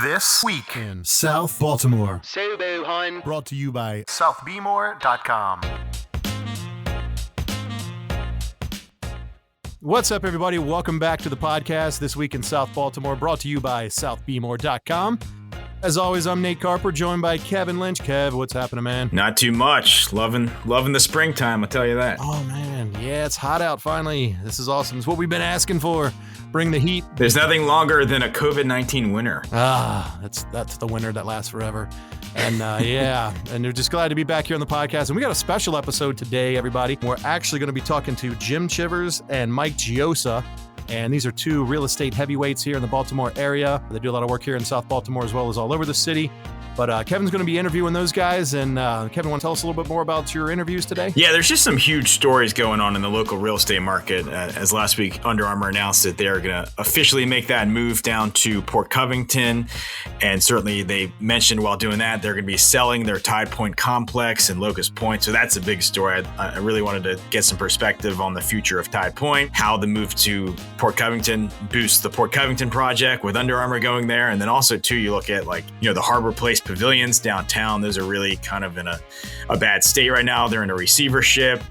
This week in South Baltimore. Sobo, hun. Brought to you by southbmore.com. What's up, everybody? Welcome back to the podcast. This week in South Baltimore, brought to you by southbmore.com. As always, I'm Nate Carper, joined by Kevin Lynch. Kev, what's happening, man? Not too much. Loving the springtime, I'll tell you that. Oh, man. Yeah, it's hot out finally. This is awesome. It's what we've been asking for. Bring the heat. There's nothing longer than a COVID-19 winter. That's the winter that lasts forever. And yeah, and we're just glad to be back here on the podcast. And we got a special episode today, everybody. We're actually going to be talking to Jim Chivers and Mike Gioioso. And these are two real estate heavyweights here in the Baltimore area. They do a lot of work here in South Baltimore as well as all over the city. But Kevin's going to be interviewing those guys. And Kevin, want to tell us a little bit more about your interviews today? Yeah, there's just some huge stories going on in the local real estate market. As last week, Under Armour announced that they are going to officially make that move down to Port Covington. And certainly they mentioned while doing that, they're going to be selling their Tide Point complex and Locust Point. So that's a big story. I really wanted to get some perspective on the future of Tide Point, how the move to Port Covington boosts the Port Covington project with Under Armour going there. And then also, too, you look at the Harborplace pavilions downtown. Those are really kind of in a bad state right now. They're in a receivership.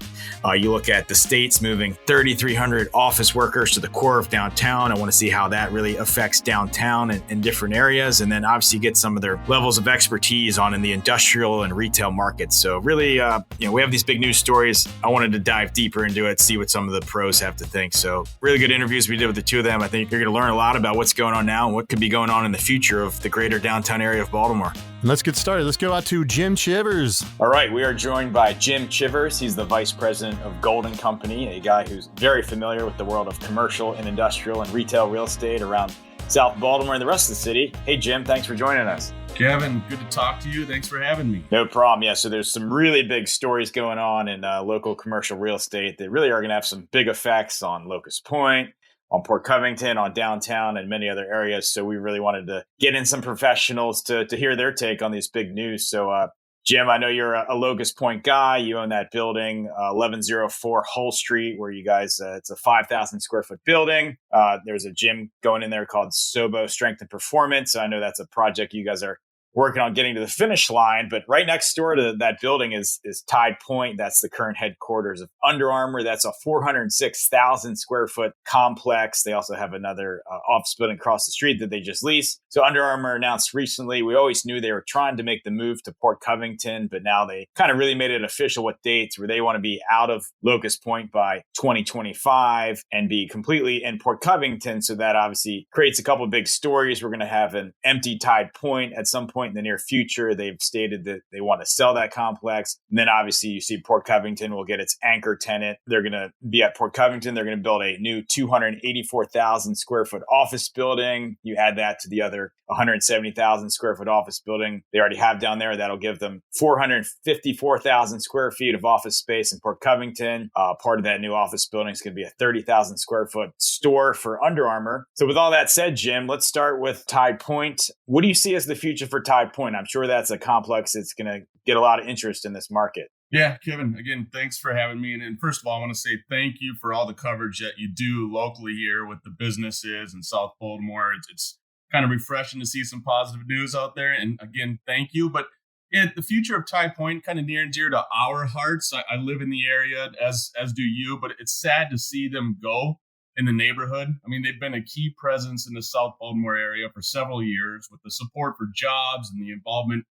You look at the states moving 3,300 office workers to the core of downtown. I want to see how that really affects downtown in different areas. And then obviously get some of their levels of expertise on in the industrial and retail markets. So really, we have these big news stories. I wanted to dive deeper into it, see what some of the pros have to think. So really good interviews we did with the two of them. I think you're going to learn a lot about what's going on now and what could be going on in the future of the greater downtown area of Baltimore. Let's get started. Let's go out to Jim Chivers. All right, we are joined by Jim Chivers. He's the vice president of Golden Company, a guy who's very familiar with the world of commercial and industrial and retail real estate around South Baltimore and the rest of the city. Hey, Jim, thanks for joining us. Kevin, good to talk to you. Thanks for having me. No problem. Yeah, so there's some really big stories going on in local commercial real estate that really are going to have some big effects on Locust Point, on Port Covington, on downtown, and many other areas. So we really wanted to get in some professionals to hear their take on these big news. So Jim, I know you're a Locust Point guy. You own that building, 1104 Hull Street, where you guys, it's a 5,000 square foot building. There's a gym going in there called Sobo Strength and Performance. I know that's a project you guys are working on getting to the finish line, but right next door to that building is Tide Point. That's the current headquarters of Under Armour. That's a 406,000 square foot complex. They also have another office building across the street that they just leased. So Under Armour announced recently, we always knew they were trying to make the move to Port Covington, but now they kind of really made it official with dates where they want to be out of Locust Point by 2025 and be completely in Port Covington. So that obviously creates a couple of big stories. We're going to have an empty Tide Point at some point in the near future. They've stated that they want to sell that complex. And then obviously you see Port Covington will get its anchor tenant. They're going to be at Port Covington. They're going to build a new 284,000 square foot office building. You add that to the other 170,000 square foot office building they already have down there. That'll give them 454,000 square feet of office space in Port Covington. Part of that new office building is going to be a 30,000 square foot store for Under Armour. So with all that said, Jim, let's start with Tide Point. What do you see as the future for Tide Point? I'm sure that's a complex that's going to get a lot of interest in this market. Yeah, Kevin, again, thanks for having me. And first of all, I want to say thank you for all the coverage that you do locally here with the businesses in South Baltimore. It's kind of refreshing to see some positive news out there. And again, thank you. But the future of Tide Point, kind of near and dear to our hearts. I live in the area, as do you, but it's sad to see them go in the neighborhood. I mean, they've been a key presence in the South Baltimore area for several years with the support for jobs and the involvement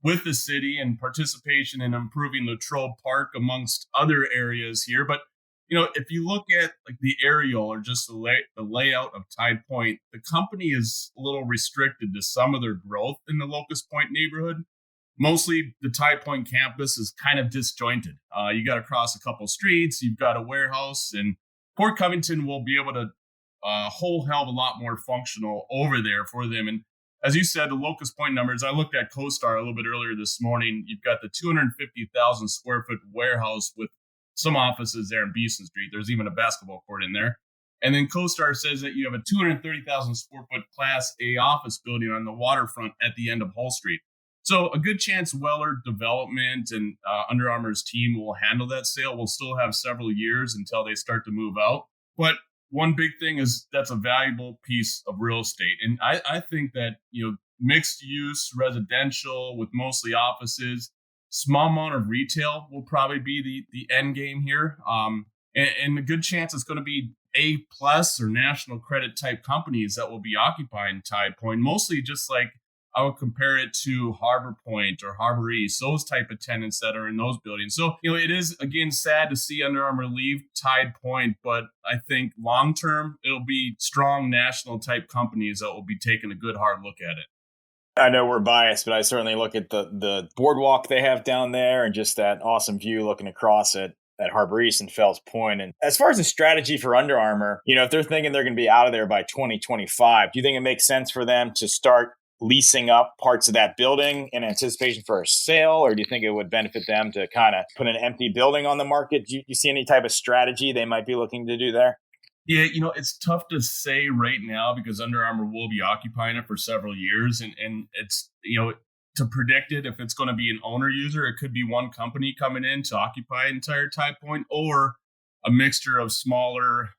with the city and participation in improving Latrobe Park amongst other areas here. But, if you look at the aerial or just the layout of Tide Point, the company is a little restricted to some of their growth in the Locust Point neighborhood. Mostly the Tide Point campus is kind of disjointed. You got to cross a couple streets, you've got a warehouse, and Port Covington will be able to whole hell of a lot more functional over there for them. And as you said, the Locust Point numbers, I looked at CoStar a little bit earlier this morning. You've got the 250,000 square foot warehouse with some offices there in Beeson Street. There's even a basketball court in there. And then CoStar says that you have a 230,000 square foot Class A office building on the waterfront at the end of Hull Street. So a good chance Weller Development and Under Armour's team will handle that sale. We'll still have several years until they start to move out. But one big thing is that's a valuable piece of real estate. And I think that, mixed use residential with mostly offices. Small amount of retail will probably be the end game here. And a good chance it's going to be A plus or national credit type companies that will be occupying Tide Point, mostly just like I would compare it to Harbor Point or Harbor East, those type of tenants that are in those buildings. So, it is, again, sad to see Under Armour leave Tide Point, but I think long term, it'll be strong national type companies that will be taking a good hard look at it. I know we're biased, but I certainly look at the boardwalk they have down there and just that awesome view looking across at Harbor East and Fells Point. And as far as the strategy for Under Armour, if they're thinking they're going to be out of there by 2025, do you think it makes sense for them to start leasing up parts of that building in anticipation for a sale? Or do you think it would benefit them to kind of put an empty building on the market? Do you see any type of strategy they might be looking to do there? Yeah, it's tough to say right now because Under Armour will be occupying it for several years. And it's, to predict it, if it's going to be an owner user, it could be one company coming in to occupy entire Tide Point, or a mixture of smaller,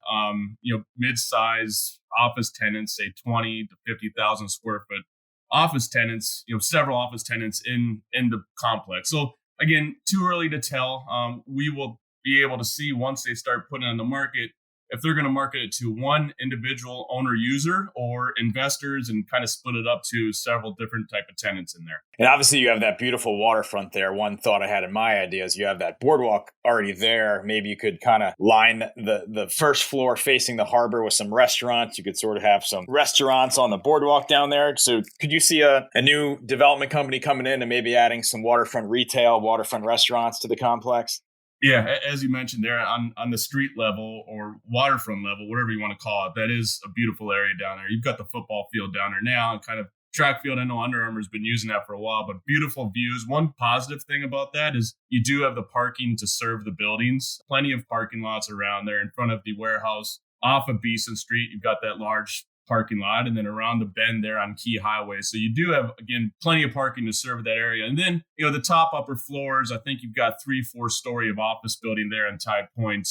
mid-size office tenants, say 20 to 50,000 square foot office tenants, several office tenants in the complex. So again, too early to tell. We will be able to see once they start putting it on the market if they're going to market it to one individual owner user or investors and kind of split it up to several different type of tenants in there. And obviously you have that beautiful waterfront there. One thought I had in my idea is you have that boardwalk already there. Maybe you could kind of line the first floor facing the harbor with some restaurants. You could sort of have some restaurants on the boardwalk down there. So could you see a new development company coming in and maybe adding some waterfront retail, waterfront restaurants to the complex? Yeah, as you mentioned there, on the street level or waterfront level, whatever you want to call it, that is a beautiful area down there. You've got the football field down there now and kind of track field. I know Under Armour's been using that for a while, but beautiful views. One positive thing about that is you do have the parking to serve the buildings. Plenty of parking lots around there in front of the warehouse. Off of Beeson Street, you've got that large parking lot, and then around the bend there on Key Highway. So you do have, again, plenty of parking to serve that area. And then, the top upper floors, I think you've got 3-4 story of office building there in Tide Point.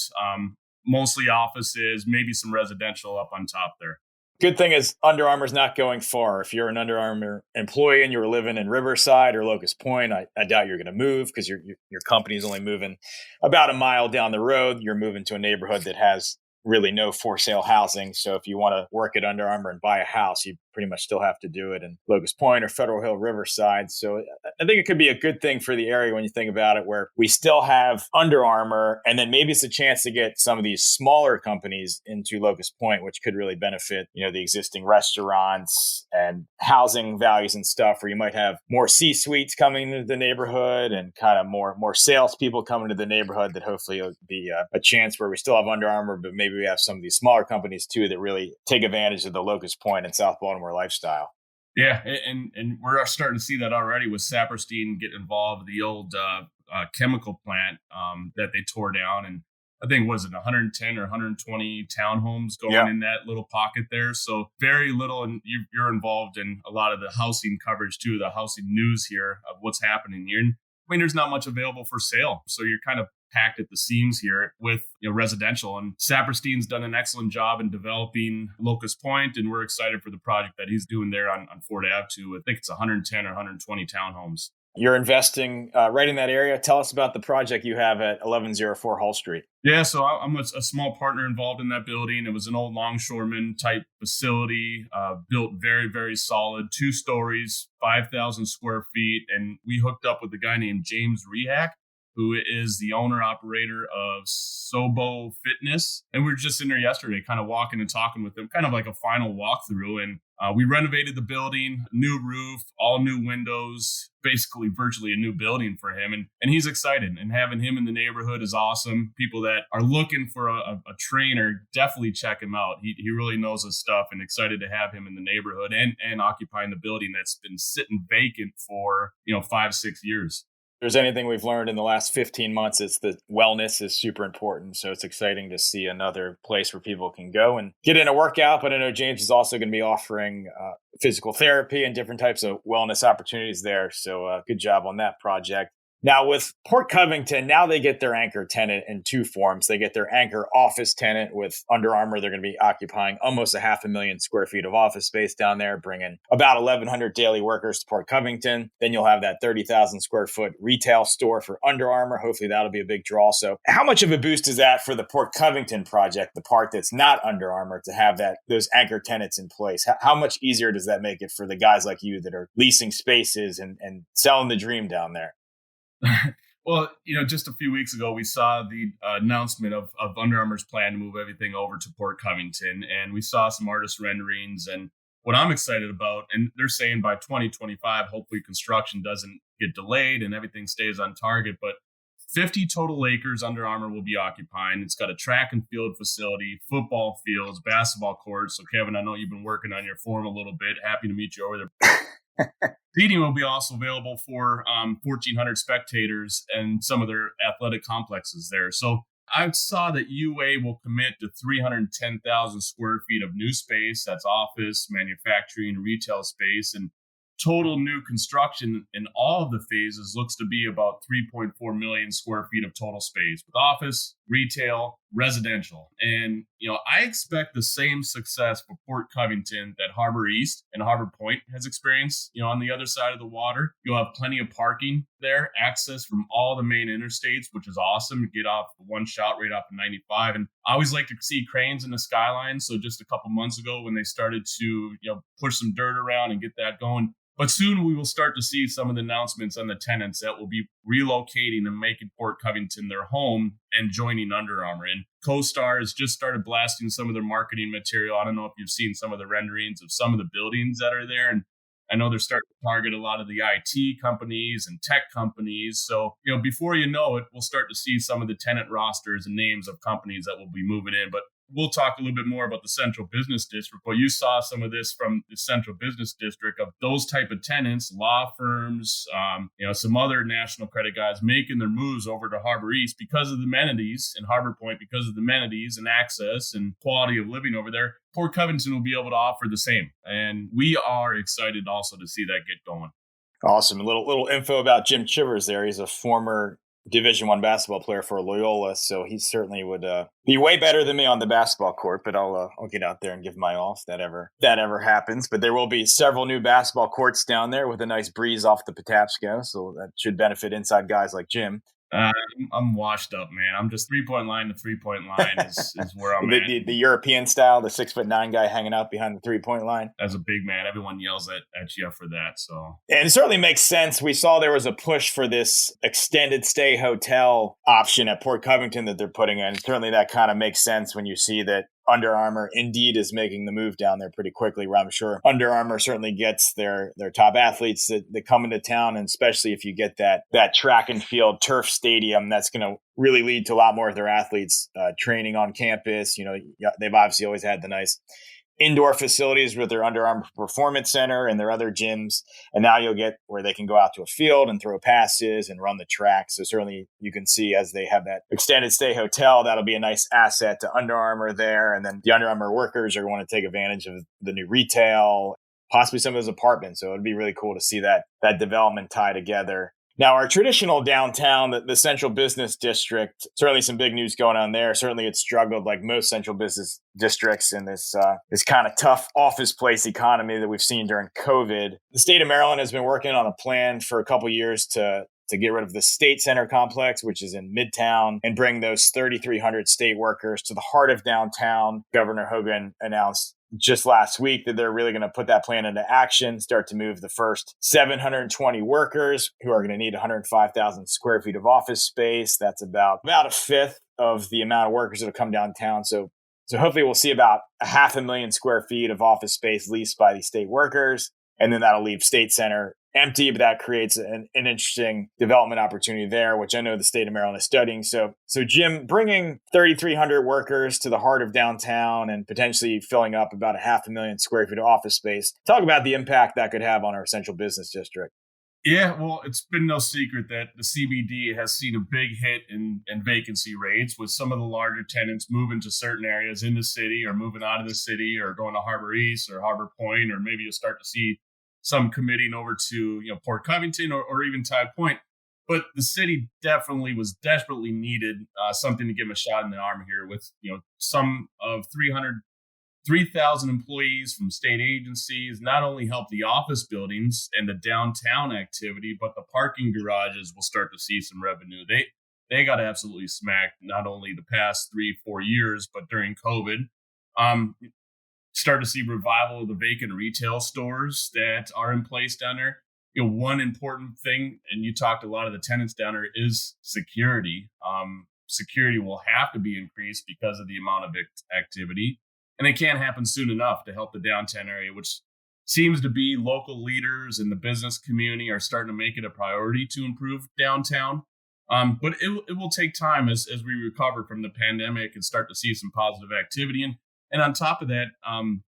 Mostly offices, maybe some residential up on top there. Good thing is Under Armour's not going far. If you're an Under Armour employee and you're living in Riverside or Locust Point, I doubt you're going to move because your company is only moving about a mile down the road. You're moving to a neighborhood that has really no for sale housing. So if you want to work at Under Armour and buy a house, you pretty much still have to do it in Locust Point or Federal Hill, Riverside. So I think it could be a good thing for the area when you think about it, where we still have Under Armour, and then maybe it's a chance to get some of these smaller companies into Locust Point, which could really benefit, the existing restaurants and housing values and stuff, where you might have more C-suites coming into the neighborhood and kind of more salespeople coming to the neighborhood. That hopefully will be a chance where we still have Under Armour, but maybe we have some of these smaller companies too that really take advantage of the Locust Point and South Baltimore lifestyle. Yeah, and we're starting to see that already with Saperstein getting involved, the old chemical plant that they tore down. And I think, was it 110 or 120 townhomes going in that little pocket there? So very little, and you're involved in a lot of the housing coverage too, the housing news here of what's happening here. And there's not much available for sale. So you're kind of packed at the seams here with residential. And Saperstein's done an excellent job in developing Locust Point, and we're excited for the project that he's doing there on Ford Ave too. I think it's 110 or 120 townhomes. You're investing right in that area. Tell us about the project you have at 1104 Hull Street. Yeah, so I'm a small partner involved in that building. It was an old longshoreman type facility, built very, very solid, 2 stories, 5,000 square feet. And we hooked up with a guy named James Rehack, who is the owner operator of Sobo Fitness. And we were just in there yesterday, kind of walking and talking with them, kind of like a final walkthrough. And we renovated the building, new roof, all new windows, basically virtually a new building for him. And he's excited, and having him in the neighborhood is awesome. People that are looking for a trainer, definitely check him out. He really knows his stuff, and excited to have him in the neighborhood and occupying the building that's been sitting vacant for, 5-6 years. If there's anything we've learned in the last 15 months, it's that wellness is super important. So it's exciting to see another place where people can go and get in a workout. But I know James is also going to be offering physical therapy and different types of wellness opportunities there. So good job on that project. Now with Port Covington, now they get their anchor tenant in two forms. They get their anchor office tenant with Under Armour. They're going to be occupying almost 500,000 square feet of office space down there, bringing about 1,100 daily workers to Port Covington. Then you'll have that 30,000 square foot retail store for Under Armour. Hopefully that'll be a big draw. So how much of a boost is that for the Port Covington project, the part that's not Under Armour, to have those anchor tenants in place? How much easier does that make it for the guys like you that are leasing spaces and selling the dream down there? Well, just a few weeks ago, we saw the announcement of Under Armour's plan to move everything over to Port Covington, and we saw some artist renderings. And what I'm excited about, and they're saying by 2025, hopefully construction doesn't get delayed and everything stays on target, but 50 total acres Under Armour will be occupying. It's got a track and field facility, football fields, basketball courts. So, Kevin, I know you've been working on your form a little bit. Happy to meet you over there. Seating will be also available for 1,400 spectators and some of their athletic complexes there. So I saw that UA will commit to 310,000 square feet of new space. That's office, manufacturing, retail space, and total new construction in all of the phases looks to be about 3.4 million square feet of total space with office, retail, residential. And, I expect the same success for Port Covington that Harbor East and Harbor Point has experienced. On the other side of the water, you'll have plenty of parking there, access from all the main interstates, which is awesome to get off one shot right off of 95. And I always like to see cranes in the skyline. So just a couple months ago when they started to, push some dirt around and get that going. But soon we will start to see some of the announcements on the tenants that will be relocating and making Port Covington their home and joining Under Armour. And CoStar has just started blasting some of their marketing material. I don't know if you've seen some of the renderings of some of the buildings that are there. And I know they're starting to target a lot of the IT companies and tech companies. So, before you know it, we'll start to see some of the tenant rosters and names of companies that will be moving in. But we'll talk a little bit more about the Central Business District. But you saw some of this from the Central Business District of those type of tenants, law firms, some other national credit guys making their moves over to Harbor East because of the amenities, and Harbor Point because of the amenities and access and quality of living over there. Port Covington will be able to offer the same. And we are excited also to see that get going. Awesome. A little info about Jim Chivers there. He's a former Division I basketball player for Loyola, so he certainly would be way better than me on the basketball court. But I'll get out there and give my all if that ever happens. But there will be several new basketball courts down there with a nice breeze off the Patapsco, so that should benefit inside guys like Jim. I'm washed up, man. I'm just 3-point line to 3-point line is where I'm at. The European style, the 6'9" guy hanging out behind the 3-point line. As a big man, everyone yells at you for that. So, and it certainly makes sense. We saw there was a push for this extended stay hotel option at Port Covington that they're putting in. Certainly that kind of makes sense when you see that Under Armour indeed is making the move down there pretty quickly, where I'm sure Under Armour certainly gets their top athletes that come into town. And especially if you get that track and field turf stadium, that's going to really lead to a lot more of their athletes training on campus. They've obviously always had the nice indoor facilities with their Under Armour Performance Center and their other gyms. And now you'll get where they can go out to a field and throw passes and run the track. So certainly you can see as they have that extended stay hotel, that'll be a nice asset to Under Armour there. And then the Under Armour workers are going to take advantage of the new retail, possibly some of those apartments. So it'd be really cool to see that development tie together. Now, our traditional downtown, the Central Business District, certainly some big news going on there. Certainly it's struggled like most central business districts in this kind of tough office place economy that we've seen during COVID. The state of Maryland has been working on a plan for a couple years to get rid of the State Center complex, which is in Midtown, and bring those 3,300 state workers to the heart of downtown. Governor Hogan announced just last week that they're really going to put that plan into action, start to move the first 720 workers who are going to need 105,000 square feet of office space. That's about a fifth of the amount of workers that have come downtown. So hopefully we'll see about 500,000 square feet of office space leased by these state workers. And then that'll leave State Center empty, but that creates an interesting development opportunity there, which I know the state of Maryland is studying. So Jim, bringing 3,300 workers to the heart of downtown and potentially filling up about 500,000 square feet of office space. Talk about the impact that could have on our central business district. Yeah, well, it's been no secret that the CBD has seen a big hit in vacancy rates with some of the larger tenants moving to certain areas in the city or moving out of the city or going to Harbor East or Harbor Point, or maybe you'll start to see some committing over to Port Covington or even Tide Point. But the city definitely was desperately needed something to give them a shot in the arm here with, some of 3,000 employees from state agencies, not only help the office buildings and the downtown activity, but the parking garages will start to see some revenue. They got absolutely smacked not only the past 3-4 years, but during COVID. Start to see revival of the vacant retail stores that are in place down there. One important thing, and you talked to a lot of the tenants down there, is security. Security will have to be increased because of the amount of activity. And it can't happen soon enough to help the downtown area, which seems to be local leaders in the business community are starting to make it a priority to improve downtown. But it will take time as we recover from the pandemic and start to see some positive activity. And on top of that,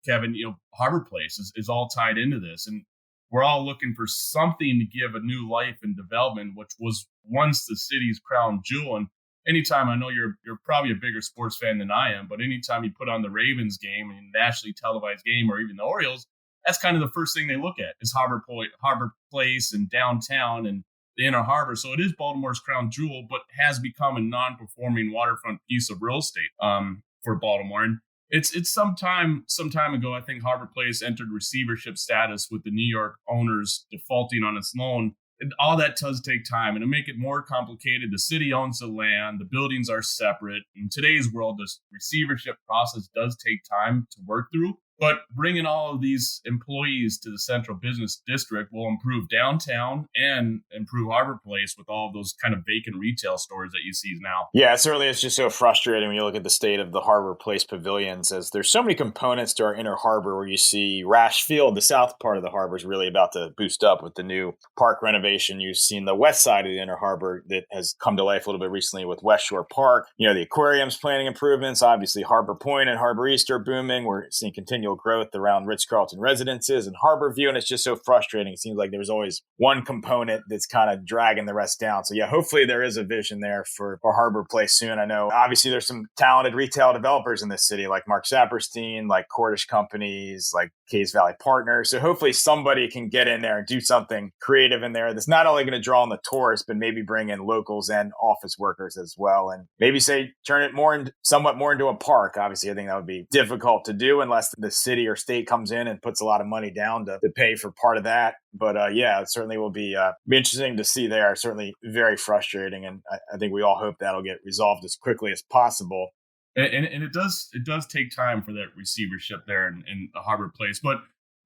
Kevin, Harborplace is all tied into this. And we're all looking for something to give a new life and development, which was once the city's crown jewel. And anytime, I know you're probably a bigger sports fan than I am, but anytime you put on the Ravens game and nationally televised game, or even the Orioles, that's kind of the first thing they look at is Harborplace and downtown and the Inner Harbor. So it is Baltimore's crown jewel, but has become a non-performing waterfront piece of real estate for Baltimore. And it's some time ago, I think Harborplace entered receivership status with the New York owners defaulting on its loan. And all that does take time, and to make it more complicated, the city owns the land, the buildings are separate. In today's world, this receivership process does take time to work through. But bringing all of these employees to the central business district will improve downtown and improve Harborplace with all of those kind of vacant retail stores that you see now. Yeah, it certainly is just so frustrating when you look at the state of the Harborplace pavilions, as there's so many components to our Inner Harbor where you see Rash Field, the south part of the harbor, is really about to boost up with the new park renovation. You've seen the west side of the Inner Harbor that has come to life a little bit recently with West Shore Park. The aquarium's planning improvements. Obviously, Harbor Point and Harbor East are booming. We're seeing continual growth around Ritz-Carlton residences and Harborview, and it's just so frustrating. It seems like there's always one component that's kind of dragging the rest down. So yeah, hopefully there is a vision there for Harborplace soon. I know obviously there's some talented retail developers in this city, like Mark Saperstein, like Cordish Companies, like Cays Valley Partners. So hopefully somebody can get in there and do something creative in there that's not only going to draw in the tourists, but maybe bring in locals and office workers as well. And maybe turn it somewhat more into a park. Obviously, I think that would be difficult to do unless the city or state comes in and puts a lot of money down to pay for part of that. But yeah, it certainly will be interesting to see there. Certainly very frustrating. And I think we all hope that'll get resolved as quickly as possible. And it does take time for that receivership there in the Harborplace. But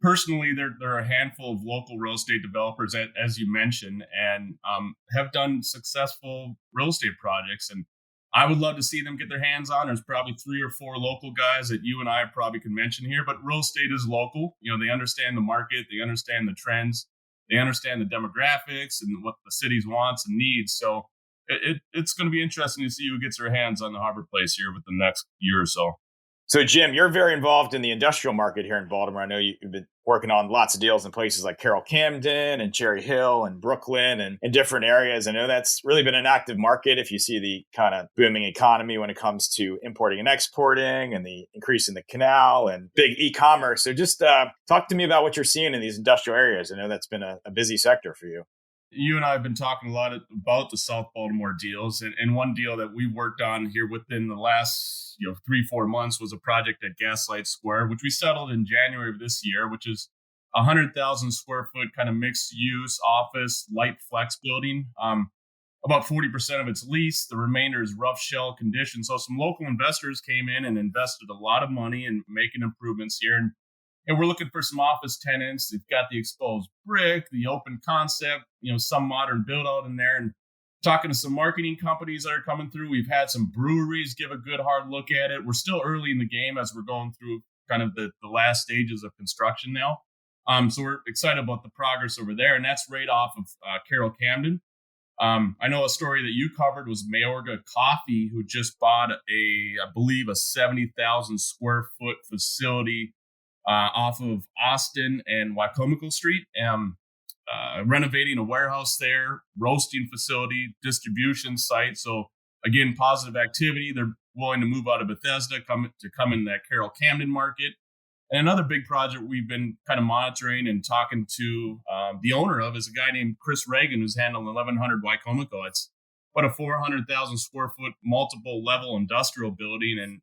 personally, there are a handful of local real estate developers, as you mentioned, and have done successful real estate projects. And I would love to see them get their hands on. There's probably 3 or 4 local guys that you and I probably can mention here, but real estate is local. They understand the market, they understand the trends, they understand the demographics and what the city's wants and needs. So it's going to be interesting to see who gets their hands on the Harborplace here with the next year or so. So, Jim, you're very involved in the industrial market here in Baltimore. I know you've been working on lots of deals in places like Carroll Camden and Cherry Hill and Brooklyn and in different areas. I know that's really been an active market if you see the kind of booming economy when it comes to importing and exporting and the increase in the canal and big e-commerce. So just talk to me about what you're seeing in these industrial areas. I know that's been a busy sector for you. You and I have been talking a lot about the South Baltimore deals, and one deal that we worked on here within the last 3-4 months was a project at Gaslight Square, which we settled in January of this year, which is 100,000 square foot kind of mixed use office light flex building. About 40% of it's leased. The remainder is rough shell condition. So some local investors came in and invested a lot of money in making improvements here. And we're looking for some office tenants. They've got the exposed brick, the open concept, some modern build out in there. And talking to some marketing companies that are coming through. We've had some breweries give a good hard look at it. We're still early in the game as we're going through kind of the last stages of construction now. So we're excited about the progress over there. And that's right off of Carroll Camden. I know a story that you covered was Mayorga Coffee, who just bought I believe a 70,000 square foot facility off of Austin and Wycomico Street, renovating a warehouse there, roasting facility, distribution site. So again, positive activity. They're willing to move out of Bethesda, come in that Carroll Camden market. And another big project we've been kind of monitoring and talking to the owner of is a guy named Chris Reagan, who's handling 1100 Wicomico. It's about a 400,000 square foot multiple level industrial building. And,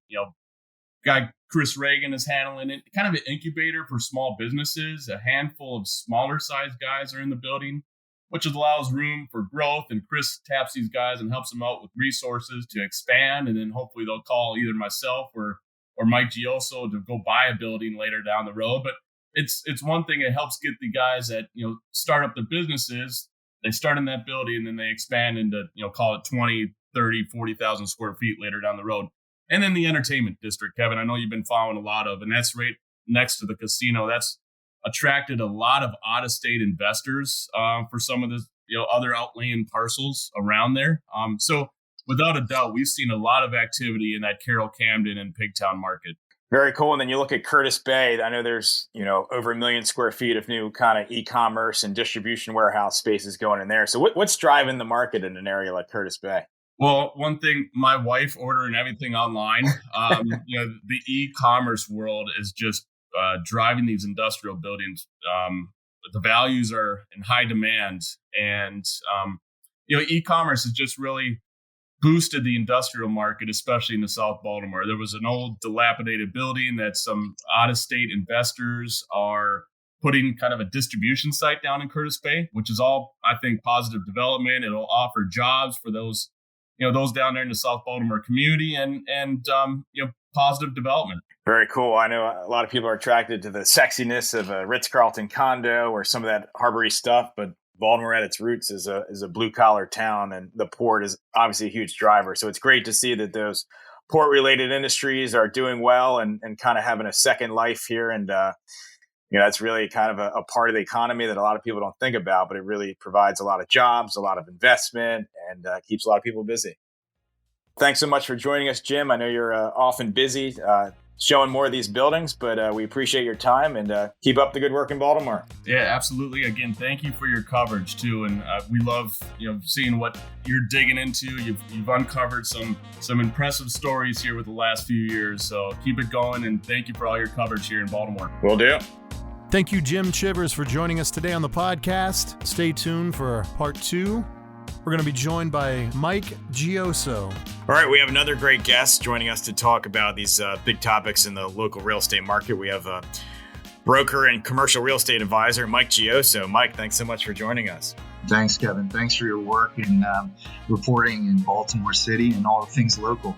guy Chris Reagan is handling it, kind of an incubator for small businesses. A handful of smaller sized guys are in the building, which allows room for growth. And Chris taps these guys and helps them out with resources to expand. And then hopefully they'll call either myself or Mike Gioioso to go buy a building later down the road. But it's one thing. It helps get the guys that, start up their businesses. They start in that building and then they expand into, call it 20, 30, 40,000 square feet later down the road. And then the entertainment district, Kevin, I know you've been following a lot of, and that's right next to the casino. That's attracted a lot of out-of-state investors for some of the other outlying parcels around there. So without a doubt, we've seen a lot of activity in that Carroll, Camden, and Pigtown market. Very cool. And then you look at Curtis Bay. I know there's, over 1 million square feet of new kind of e-commerce and distribution warehouse spaces going in there. So what's driving the market in an area like Curtis Bay? Well, one thing, my wife ordering everything online, the e-commerce world is just driving these industrial buildings. The values are in high demand, and e-commerce has just really boosted the industrial market, especially in the South Baltimore. There was an old dilapidated building that some out-of-state investors are putting kind of a distribution site down in Curtis Bay, which is all, I think, positive development. It'll offer jobs for those down there in the South Baltimore community and positive development. Very cool. I know a lot of people are attracted to the sexiness of a Ritz-Carlton condo or some of that Harbory stuff, but Baltimore at its roots is a blue collar town, and the port is obviously a huge driver. So it's great to see that those port related industries are doing well and kind of having a second life here. And, that's really kind of a part of the economy that a lot of people don't think about, but it really provides a lot of jobs, a lot of investment, and keeps a lot of people busy. Thanks so much for joining us, Jim. I know you're often busy showing more of these buildings, but we appreciate your time and keep up the good work in Baltimore. Yeah, absolutely. Again, thank you for your coverage too. And we love, seeing what you're digging into. You've uncovered some impressive stories here with the last few years. So keep it going. And thank you for all your coverage here in Baltimore. Will do. Thank you, Jim Chivers, for joining us today on the podcast. Stay tuned for part 2. We're going to be joined by Mike Gioioso. All right, we have another great guest joining us to talk about these big topics in the local real estate market. We have a broker and commercial real estate advisor, Mike Gioioso. Mike, thanks so much for joining us. Thanks, Kevin. Thanks for your work in reporting in Baltimore City and all things local.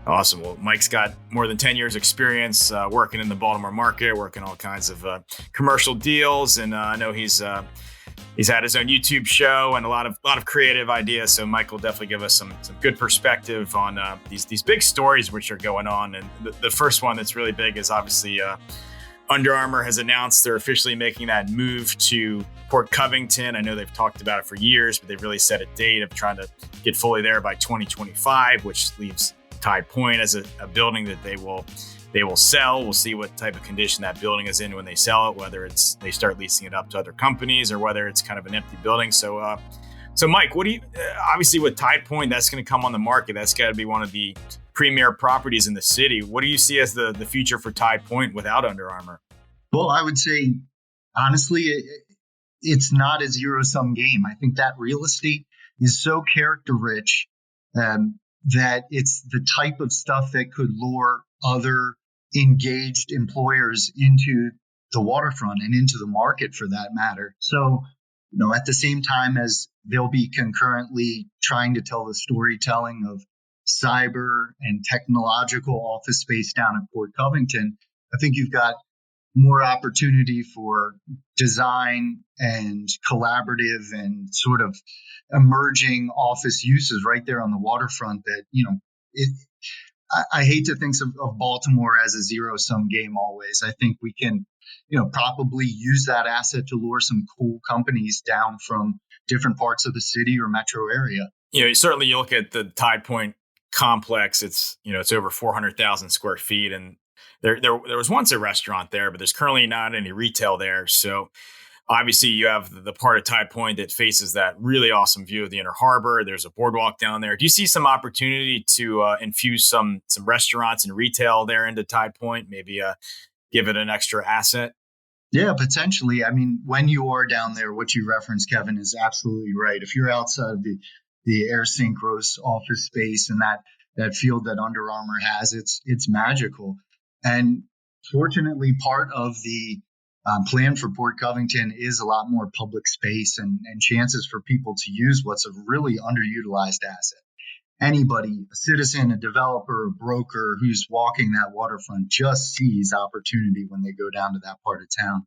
Awesome. Well, Mike's got more than 10 years experience working in the Baltimore market, working all kinds of commercial deals. And I know he's had his own YouTube show and a lot of creative ideas. So Mike will definitely give us some good perspective on these big stories which are going on. And the first one that's really big is obviously Under Armour has announced they're officially making that move to Port Covington. I know they've talked about it for years, but they've really set a date of trying to get fully there by 2025, which leaves Tide Point as a building that they will sell. We'll see what type of condition that building is in when they sell it, whether it's they start leasing it up to other companies or whether it's kind of an empty building. So Mike, what do you, obviously with Tide Point, that's going to come on the market. That's got to be one of the premier properties in the city. What do you see as the future for Tide Point without Under Armour? Well, I would say, honestly, it's not a zero-sum game. I think that real estate is so character rich that it's the type of stuff that could lure other engaged employers into the waterfront and into the market for that matter. So, at the same time as they'll be concurrently trying to tell the storytelling of cyber and technological office space down at Port Covington, I think you've got more opportunity for design and collaborative and sort of emerging office uses right there on the waterfront that, I hate to think of Baltimore as a zero-sum game always. I think we can, probably use that asset to lure some cool companies down from different parts of the city or metro area. Certainly you look at the Tide Point complex, it's over 400,000 square feet. And there was once a restaurant there, but there's currently not any retail there. So obviously you have the part of Tide Point that faces that really awesome view of the Inner Harbor. There's a boardwalk down there. Do you see some opportunity to infuse some restaurants and retail there into Tide Point? Maybe give it an extra asset? Yeah, potentially. I mean, when you are down there, what you referenced, Kevin, is absolutely right. If you're outside of the Air St. Gross office space and that field that Under Armour has, it's magical. And fortunately, part of the plan for Port Covington is a lot more public space and chances for people to use what's a really underutilized asset. Anybody, a citizen, a developer, a broker who's walking that waterfront just sees opportunity when they go down to that part of town.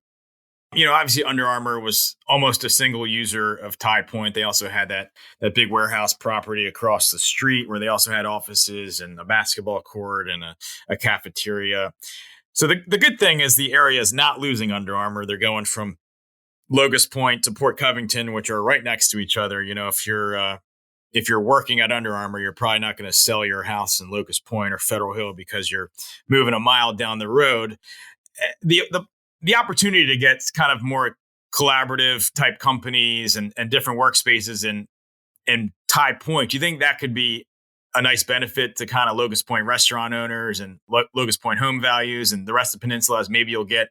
Obviously Under Armour was almost a single user of Tie Point. They also had that big warehouse property across the street where they also had offices and a basketball court and a cafeteria. So the good thing is the area is not losing Under Armour. They're going from Locust Point to Port Covington, which are right next to each other. If you're working at Under Armour, you're probably not going to sell your house in Locust Point or Federal Hill because you're moving a mile down the road. The opportunity to get kind of more collaborative type companies and different workspaces in Tie Point, do you think that could be a nice benefit to kind of Locust Point restaurant owners and Locust Point home values and the rest of the peninsula, as maybe you'll get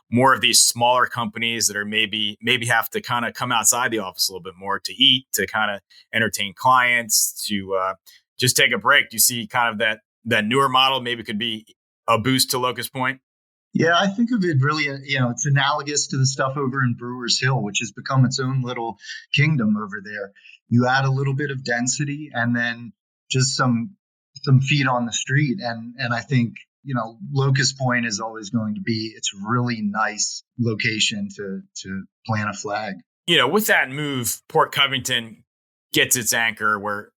more of these smaller companies that are maybe have to kind of come outside the office a little bit more to eat, to kind of entertain clients, to just take a break? Do you see kind of that newer model maybe could be a boost to Locust Point? Yeah, I think of it really, it's analogous to the stuff over in Brewers Hill, which has become its own little kingdom over there. You add a little bit of density and then just some feet on the street. And I think, Locust Point is always going to be, it's a really nice location to plant a flag. With that move, Port Covington gets its anchor where,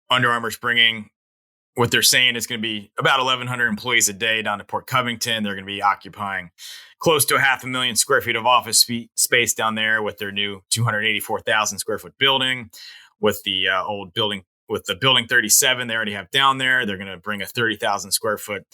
Under Armour's bringing what they're saying is going to be about 1,100 employees a day down to Port Covington. They're going to be occupying close to 500,000 square feet of office space down there with their new 284,000 square foot building, with the old building, with the building 37 they already have down there. They're going to bring a 30,000 square foot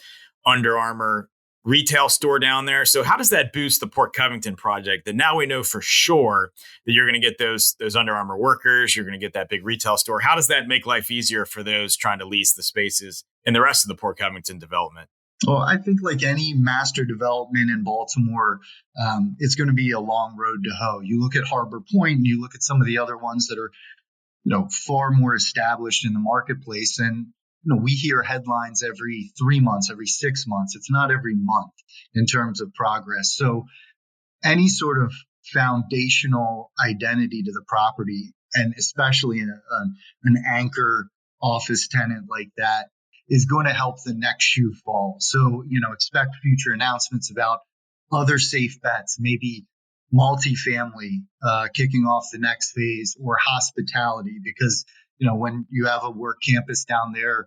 Under Armour retail store down there. So how does that boost the Port Covington project? That now we know for sure that you're going to get those Under Armour workers, you're going to get that big retail store. How does that make life easier for those trying to lease the spaces in the rest of the Port Covington development? Well, I think like any master development in Baltimore, it's going to be a long road to hoe. You look at Harbor Point and you look at some of the other ones that are, far more established in the marketplace. And we hear headlines every 3 months, every 6 months. It's not every month in terms of progress. So any sort of foundational identity to the property, and especially an anchor office tenant like that, is going to help the next shoe fall. So, expect future announcements about other safe bets, maybe multifamily kicking off the next phase, or hospitality, because when you have a work campus down there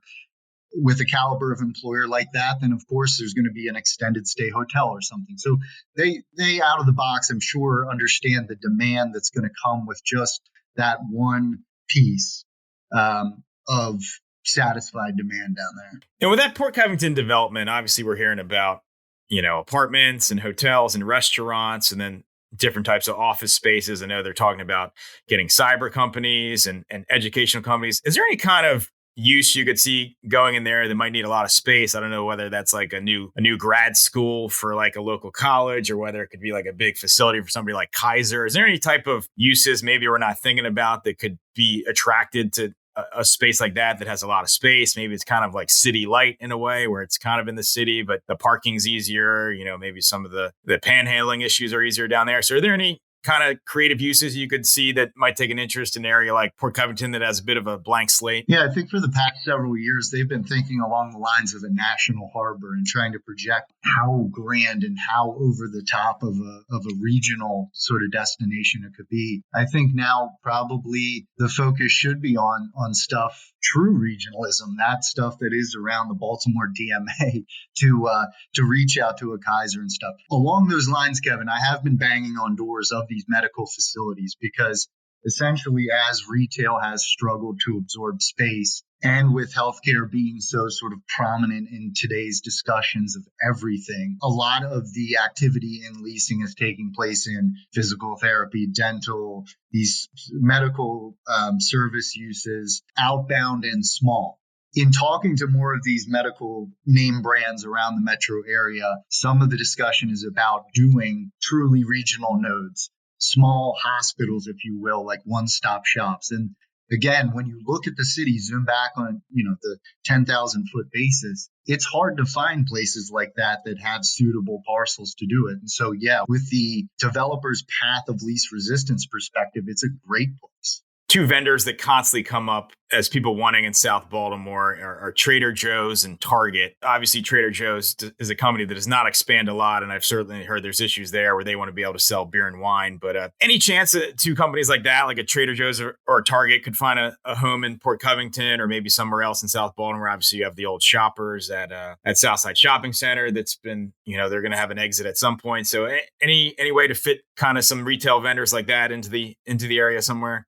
with a caliber of employer like that, then of course there's going to be an extended stay hotel or something. So they out of the box, I'm sure, understand the demand that's going to come with just that one piece of satisfied demand down there. And with that Port Covington development, obviously we're hearing about, apartments and hotels and restaurants and then different types of office spaces. I know they're talking about getting cyber companies and educational companies. Is there any kind of use you could see going in there that might need a lot of space? I don't know whether that's like a new grad school for like a local college, or whether it could be like a big facility for somebody like Kaiser. Is there any type of uses maybe we're not thinking about that could be attracted to a space like that has a lot of space? Maybe it's kind of like city light in a way, where it's kind of in the city, but the parking's easier. Maybe some of the panhandling issues are easier down there. So are there any kind of creative uses you could see that might take an interest in an area like Port Covington that has a bit of a blank slate? Yeah, I think for the past several years, they've been thinking along the lines of a national harbor and trying to project how grand and how over the top of a regional sort of destination it could be. I think now probably the focus should be on stuff, true regionalism, that stuff that is around the Baltimore DMA, to reach out to a Kaiser and stuff. Along those lines, Kevin, I have been banging on doors of these medical facilities, because essentially, as retail has struggled to absorb space, and with healthcare being so sort of prominent in today's discussions of everything, a lot of the activity in leasing is taking place in physical therapy, dental, these medical service uses, outbound and small. in talking to more of these medical name brands around the metro area, some of the discussion is about doing truly regional nodes, small hospitals, if you will, like one-stop shops. And again, when you look at the city, zoom back on, the 10,000 foot basis, it's hard to find places like that have suitable parcels to do it. And so, yeah, with the developer's path of least resistance perspective, it's a great place. Two vendors that constantly come up as people wanting in South Baltimore are Trader Joe's and Target. Obviously, Trader Joe's is a company that does not expand a lot, and I've certainly heard there's issues there where they want to be able to sell beer and wine. But any chance that two companies like that, like a Trader Joe's or a Target, could find a home in Port Covington or maybe somewhere else in South Baltimore? Obviously, you have the old Shoppers at Southside Shopping Center that's been, they're going to have an exit at some point. So any way to fit kind of some retail vendors like that into the area somewhere?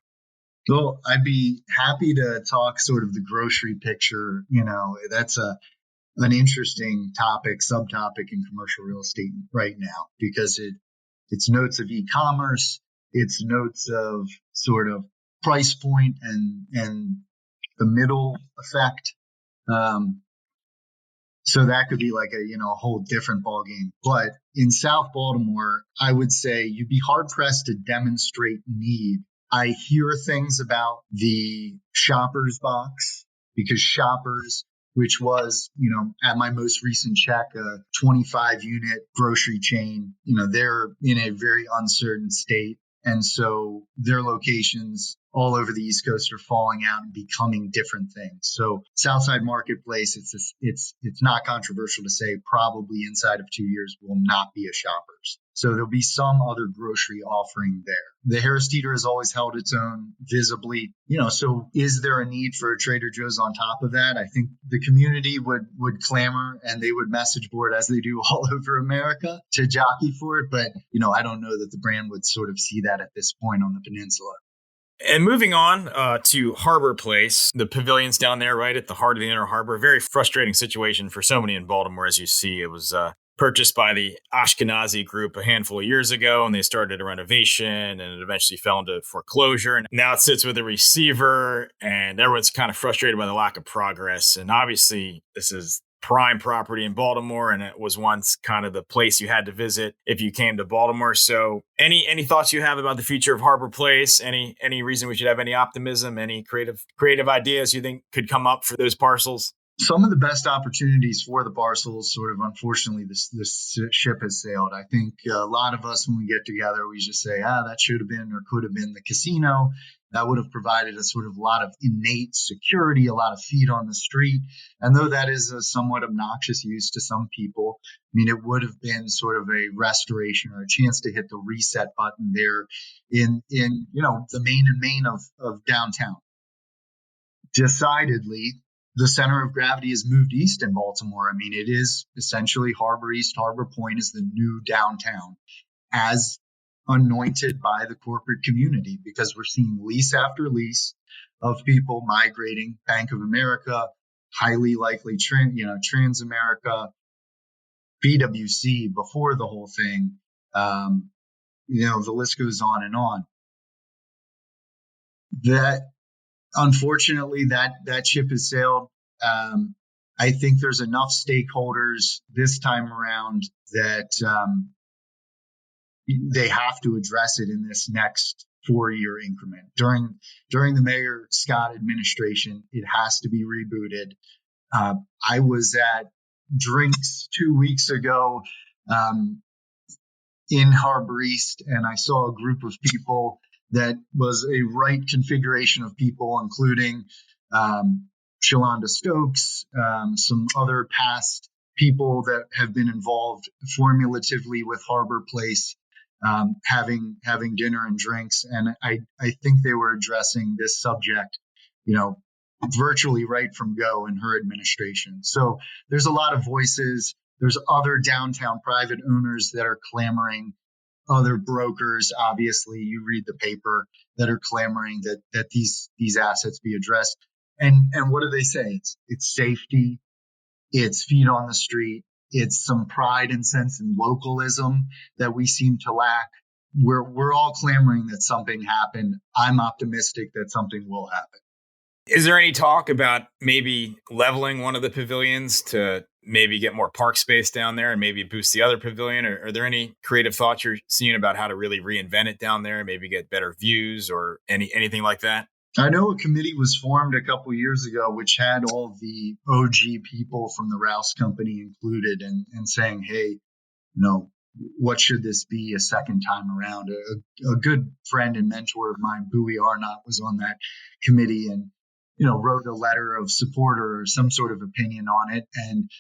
Well, I'd be happy to talk sort of the grocery picture. That's an interesting subtopic in commercial real estate right now, because it's notes of e-commerce, it's notes of sort of price point and the middle effect. So that could be like a whole different ballgame. But in South Baltimore, I would say you'd be hard pressed to demonstrate need. I hear things about the Shoppers box, because Shoppers, which was, at my most recent check, a 25 unit grocery chain, they're in a very uncertain state. And so their locations all over the East Coast are falling out and becoming different things. So Southside Marketplace, it's not controversial to say probably inside of 2 years will not be a Shoppers. So there'll be some other grocery offering there. The Harris Teeter has always held its own visibly, so is there a need for a Trader Joe's on top of that? I think the community would clamor and they would message board, as they do all over America, to jockey for it. But, I don't know that the brand would sort of see that at this point on the peninsula. And moving on to Harborplace, the pavilion's down there right at the heart of the Inner Harbor. Very frustrating situation for so many in Baltimore, as you see. It was purchased by the Ashkenazi group a handful of years ago, and they started a renovation, and it eventually fell into foreclosure. And now it sits with a receiver, and everyone's kind of frustrated by the lack of progress. And obviously, this is prime property in Baltimore, and it was once kind of the place you had to visit if you came to Baltimore. So any thoughts you have about the future of Harborplace? Any reason we should have any optimism? Any creative ideas you think could come up for those parcels? Some of the best opportunities for the parcels, sort of, unfortunately, this ship has sailed. I think a lot of us, when we get together, we just say, that should have been or could have been the casino. That would have provided a sort of lot of innate security, a lot of feet on the street. And though that is a somewhat obnoxious use to some people, I mean, it would have been sort of a restoration or a chance to hit the reset button there in the main of downtown. Decidedly, the center of gravity has moved east in Baltimore. I mean, it is essentially Harbor East, Harbor Point is the new downtown, as anointed by the corporate community, because we're seeing lease after lease of people migrating. Bank of America, highly likely Transamerica, BWC before the whole thing. The list goes on and on. That, unfortunately, that ship has sailed. I think there's enough stakeholders this time around that they have to address it in this next 4-year increment. During the Mayor Scott administration, it has to be rebooted. I was at drinks 2 weeks ago in Harbor East, and I saw a group of people that was a right configuration of people, including Shalonda Stokes, some other past people that have been involved formulatively with Harborplace, having dinner and drinks. And I think they were addressing this subject, virtually right from go in her administration. So there's a lot of voices. There's other downtown private owners that are clamoring, other brokers, obviously, you read the paper, that are clamoring that these assets be addressed. And what do they say? It's safety, it's feet on the street, it's some pride and sense in localism that we seem to lack. We're all clamoring that something happened. I'm optimistic that something will happen. Is there any talk about maybe leveling one of the pavilions to maybe get more park space down there and maybe boost the other pavilion? Or are there any creative thoughts you're seeing about how to really reinvent it down there, maybe get better views or anything like that? I know a committee was formed a couple years ago, which had all the OG people from the Rouse Company included and saying, hey, what should this be a second time around? A good friend and mentor of mine, Bowie Arnott, was on that committee and, wrote a letter of support or some sort of opinion on it. And,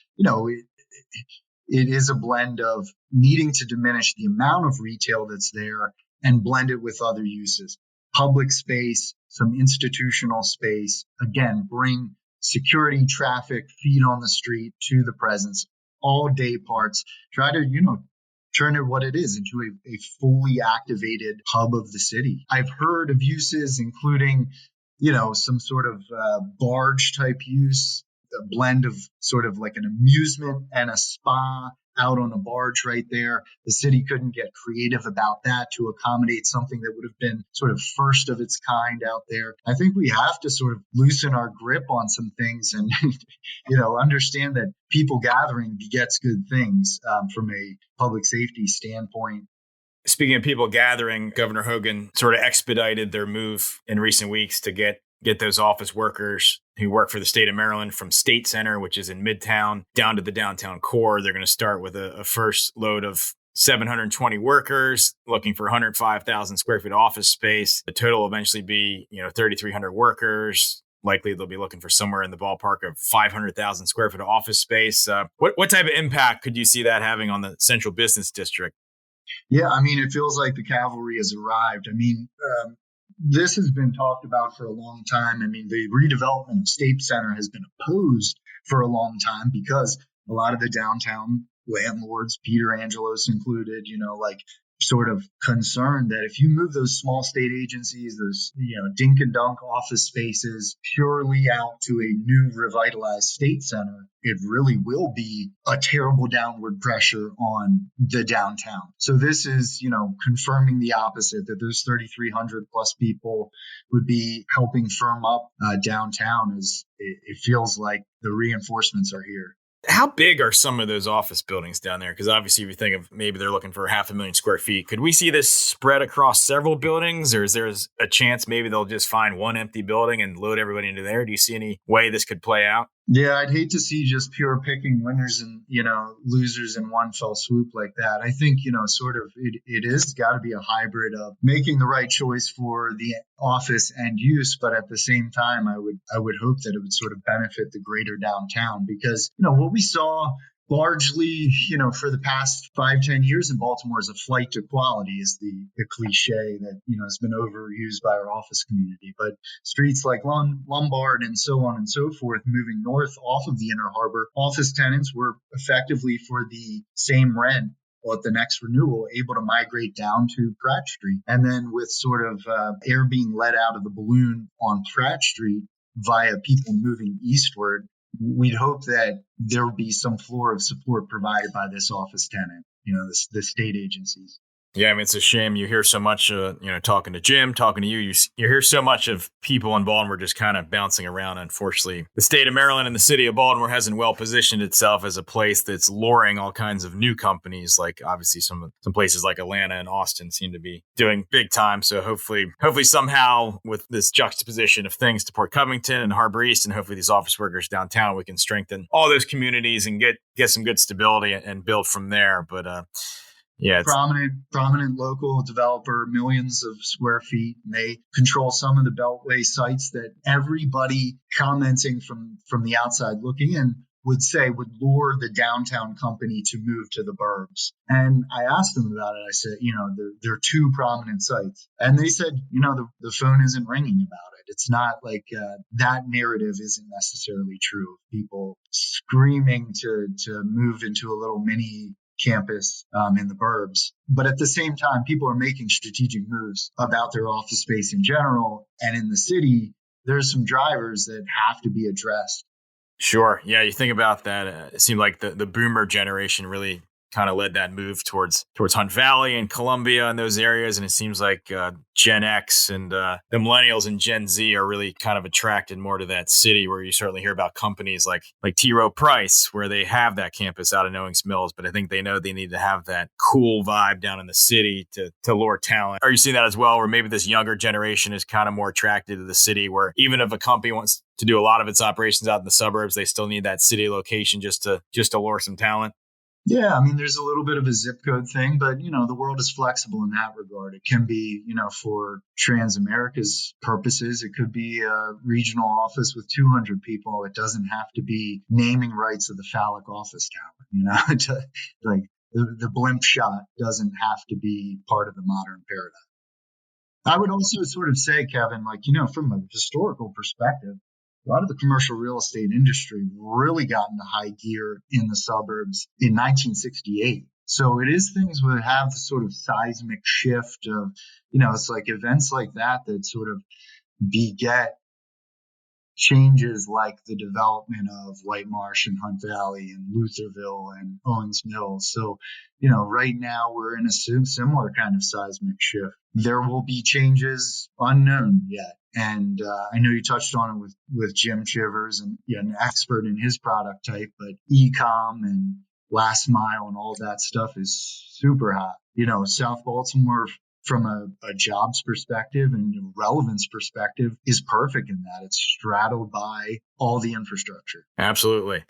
it is a blend of needing to diminish the amount of retail that's there and blend it with other uses. Public space, some institutional space, again, bring security, traffic, feet on the street to the presence, all day parts, try to, turn it what it is into a fully activated hub of the city. I've heard of uses including, some sort of barge type use, a blend of sort of like an amusement and a spa out on a barge right there. The city couldn't get creative about that to accommodate something that would have been sort of first of its kind out there. I think we have to sort of loosen our grip on some things and, understand that people gathering begets good things from a public safety standpoint. Speaking of people gathering, Governor Hogan sort of expedited their move in recent weeks to get those office workers who work for the state of Maryland from State Center, which is in Midtown, down to the downtown core. They're going to start with a first load of 720 workers looking for 105,000 square feet of office space. The total will eventually be, 3,300 workers. Likely they'll be looking for somewhere in the ballpark of 500,000 square feet of office space. What type of impact could you see that having on the central business district? Yeah, it feels like the cavalry has arrived. This has been talked about for a long time. The redevelopment of State Center has been opposed for a long time because a lot of the downtown landlords, Peter Angelos included, sort of concerned that if you move those small state agencies, those, dink and dunk office spaces purely out to a new revitalized State Center, it really will be a terrible downward pressure on the downtown. So this is, confirming the opposite, that those 3,300 plus people would be helping firm up downtown as it feels like the reinforcements are here. How big are some of those office buildings down there? Because obviously, if you think of maybe they're looking for 500,000 square feet, could we see this spread across several buildings? Or is there a chance maybe they'll just find one empty building and load everybody into there? Do you see any way this could play out? Yeah, I'd hate to see just pure picking winners and, losers in one fell swoop like that. I think, sort of it is got to be a hybrid of making the right choice for the office end use. But at the same time, I would hope that it would sort of benefit the greater downtown because, what we saw largely, for the past 5-10 years in Baltimore is a flight to quality is the cliche that, has been overused by our office community. But streets like Lombard and so on and so forth, moving north off of the Inner Harbor, office tenants were effectively for the same rent or at the next renewal, able to migrate down to Pratt Street. And then with sort of air being let out of the balloon on Pratt Street via people moving eastward, we'd hope that there would be some floor of support provided by this office tenant, the state agencies. Yeah, it's a shame you hear so much, talking to Jim, talking to you hear so much of people in Baltimore just kind of bouncing around. Unfortunately, the state of Maryland and the city of Baltimore hasn't well positioned itself as a place that's luring all kinds of new companies. Like obviously some places like Atlanta and Austin seem to be doing big time. So hopefully somehow with this juxtaposition of things to Port Covington and Harbor East and hopefully these office workers downtown, we can strengthen all those communities and get some good stability and build from there. But, yeah, prominent local developer, millions of square feet. And they control some of the Beltway sites that everybody commenting from the outside looking in would lure the downtown company to move to the burbs. And I asked them about it. I said, they're two prominent sites. And they said, the phone isn't ringing about it. It's not like that narrative isn't necessarily true. People screaming to move into a little mini campus in the burbs. But at the same time, people are making strategic moves about their office space in general. And in the city, there's some drivers that have to be addressed. Sure. Yeah, you think about that. It seemed like the boomer generation really kind of led that move towards Hunt Valley and Columbia and those areas. And it seems like Gen X and the millennials and Gen Z are really kind of attracted more to that city, where you certainly hear about companies like T. Rowe Price, where they have that campus out in Owings Mills, but I think they know they need to have that cool vibe down in the city to lure talent. Are you seeing that as well, where maybe this younger generation is kind of more attracted to the city, where even if a company wants to do a lot of its operations out in the suburbs, they still need that city location just to lure some talent? Yeah, I mean, there's a little bit of a zip code thing, but, the world is flexible in that regard. It can be, for Transamerica's purposes, it could be a regional office with 200 people. It doesn't have to be naming rights of the phallic office tower, like the blimp shot doesn't have to be part of the modern paradigm. I would also sort of say, Kevin, from a historical perspective, a lot of the commercial real estate industry really got into high gear in the suburbs in 1968. So it is things that have the sort of seismic shift of, it's like events like that sort of beget changes like the development of White Marsh and Hunt Valley and Lutherville and Owings Mills. So, right now we're in a similar kind of seismic shift. There will be changes unknown yet. And I know you touched on it with Jim Chivers, and an expert in his product type, but e-com and last mile and all that stuff is super hot. South Baltimore, from a jobs perspective and relevance perspective, is perfect in that it's straddled by all the infrastructure. Absolutely.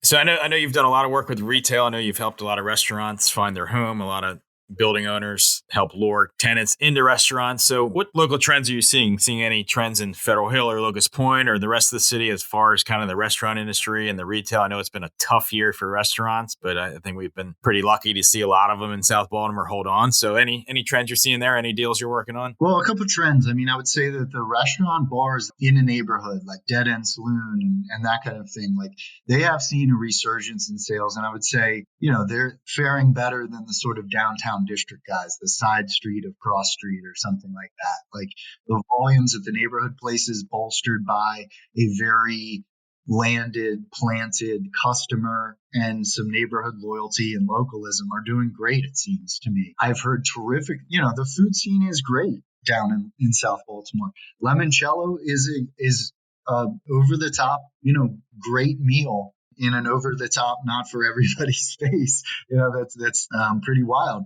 So I know you've done a lot of work with retail. I know you've helped a lot of restaurants find their home, a lot of building owners help lure tenants into restaurants. So what local trends are you seeing? Seeing any trends in Federal Hill or Locust Point or the rest of the city as far as kind of the restaurant industry and the retail? I know it's been a tough year for restaurants, but I think we've been pretty lucky to see a lot of them in South Baltimore hold on. So any trends you're seeing there? Any deals you're working on? Well, a couple of trends. I mean, I would say that the restaurant bars in a neighborhood like Dead End Saloon and that kind of thing, like they have seen a resurgence in sales. And I would say, they're faring better than the sort of downtown district guys, the side street of Cross Street or something like that. Like the volumes at the neighborhood places bolstered by a very landed, planted customer and some neighborhood loyalty and localism are doing great, it seems to me. I've heard terrific, the food scene is great down in South Baltimore. Limoncello is over the top, great meal in an over the top, not for everybody's space. That's pretty wild.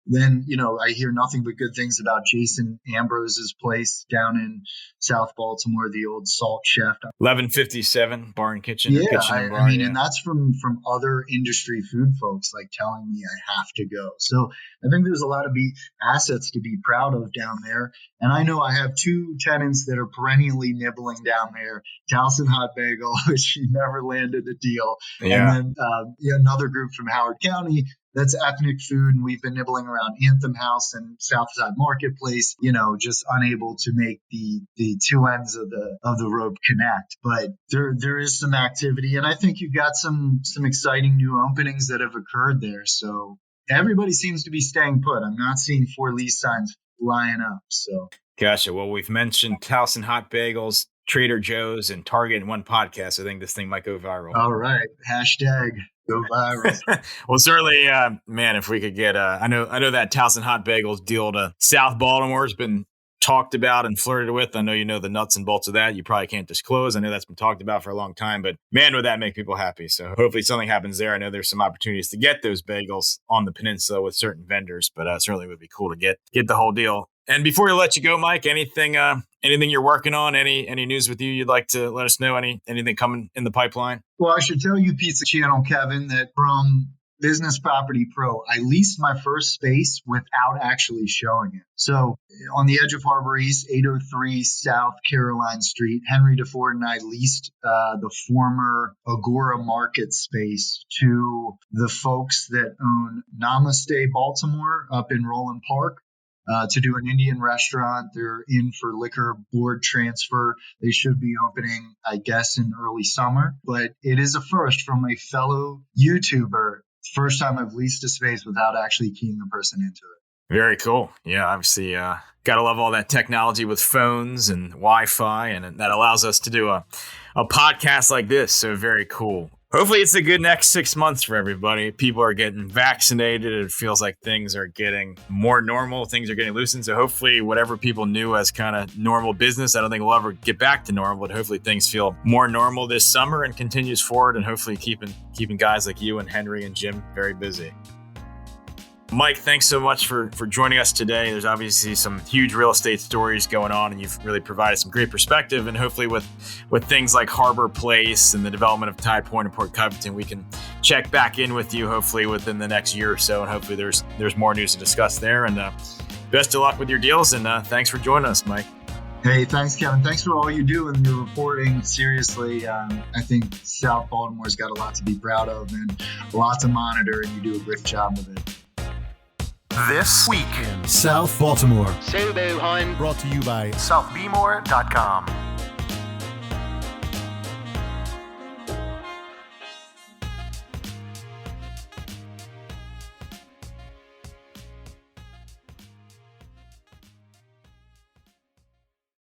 Then, I hear nothing but good things about Jason Ambrose's place down in South Baltimore, the old Salt Chef. 1157 Bar and Kitchen. Yeah, Kitchen and Bar, I mean, and that's from other industry food folks like telling me I have to go. So I think there's a lot of assets to be proud of down there. And I know I have two tenants that are perennially nibbling down there. Towson Hot Bagel, which never landed a deal. Yeah. And then another group from Howard County that's ethnic food, and we've been nibbling around Anthem House and Southside Marketplace, just unable to make the two ends of the rope connect. But there is some activity, and I think you've got some exciting new openings that have occurred there. So everybody seems to be staying put. I'm not seeing for lease signs flying up. So gotcha. Well, we've mentioned Towson Hot Bagels, Trader Joe's, and Target in one podcast. I think this thing might go viral. All right. Hashtag go viral. Well, certainly, man, if we could get, I know that Towson Hot Bagels deal to South Baltimore has been talked about and flirted with. I know you know the nuts and bolts of that. You probably can't disclose. I know that's been talked about for a long time, but man, would that make people happy. So hopefully something happens there. I know there's some opportunities to get those bagels on the peninsula with certain vendors, but certainly would be cool to get the whole deal. And before we let you go, Mike, anything you're working on? Any news with you you'd like to let us know? Anything coming in the pipeline? Well, I should tell you, Pizza Channel, Kevin, that from Business Property Pro, I leased my first space without actually showing it. So on the edge of Harbor East, 803 South Caroline Street, Henry DeFord and I leased the former Agora Market space to the folks that own Namaste Baltimore up in Roland Park. To do an Indian restaurant. They're in for liquor board transfer. They should be opening, I guess, in early summer. But it is a first from a fellow YouTuber. First time I've leased a space without actually keying the person into it. Very cool. Yeah, obviously, got to love all that technology with phones and Wi-Fi, and that allows us to do a podcast like this. So very cool. Hopefully it's a good next 6 months for everybody. People are getting vaccinated. It feels like things are getting more normal. Things are getting loosened. So hopefully whatever people knew as kind of normal business, I don't think we'll ever get back to normal, but hopefully things feel more normal this summer and continues forward, and hopefully keeping guys like you and Henry and Jim very busy. Mike, thanks so much for joining us today. There's obviously some huge real estate stories going on, and you've really provided some great perspective. And hopefully with things like Harborplace and the development of Tide Point and Port Covington, we can check back in with you hopefully within the next year or so. And hopefully there's more news to discuss there. And best of luck with your deals. And thanks for joining us, Mike. Hey, thanks, Kevin. Thanks for all you do and your reporting. Seriously, I think South Baltimore's got a lot to be proud of and a lot to monitor, and you do a great job with it. This week in South Baltimore. Brought to you by southbmore.com.